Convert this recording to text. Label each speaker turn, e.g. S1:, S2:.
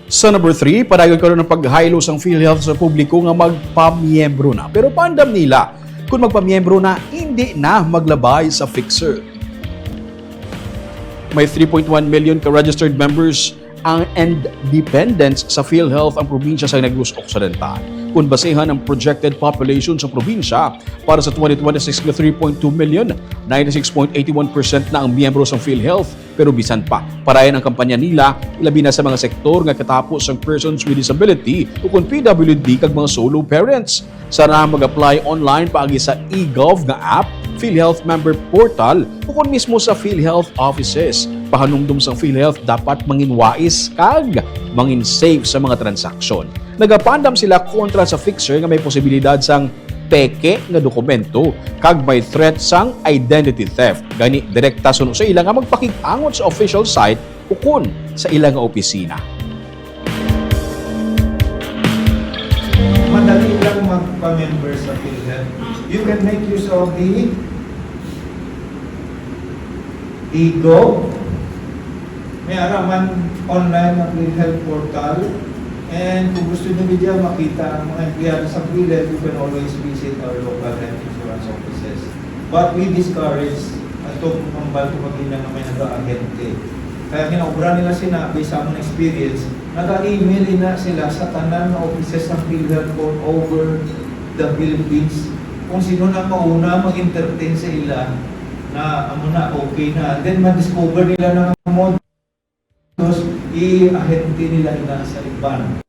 S1: Sa number 3, padayon karon ng paghaylo sang Philhealth sa publiko nga magpamiyembro na. Pero pandam nila, kung magpamiyembro na, hindi na maglabay sa fixer. May 3.1 million ka-registered members ang independents sa Philhealth ang probinsya sa Negros Occidental. Kung basehan ang projected population sa probinsya para sa 2026 na 3.2 million, 96.81% na ang miyembro sa Philhealth. Pero bisan pa, parayan ang kampanya nila, ilabi na sa mga sektor nga katapos ang persons with disability o kung PWD kag mga solo parents. Sana mag-apply online paagi sa eGov nga app, Philhealth Member Portal o kung mismo sa Philhealth offices. Pahanumdum sa Philhealth dapat manginwais kag mangin safe sa mga transaksyon. Nagapandam sila kontra sa fixer nga may posibilidad sang peke nga dokumento kag may threat sang identity theft. Gani direkta suno sa ilang nga magpakig-angot sa official site o kun sa ilang nga opisina.
S2: Madali lang magpa-member sa Philhealth. You can make use of the eGov. May araman online ng Philhealth portal. And kung gusto nyo niya makita ang mga empleyado sa Philhealth, you can always visit our local health insurance offices. But we discourage itong pambal kumagina na may nag-aagente. Kaya kinaubra nila sila, based sa among experience, nag-email na sila sa tanan na offices ng Philhealth all over the Philippines. Kung sino na mauna mag-entertain sa ila na amo na okay na. Then ma-discover nila ng modus, i-ahente nila sa iban.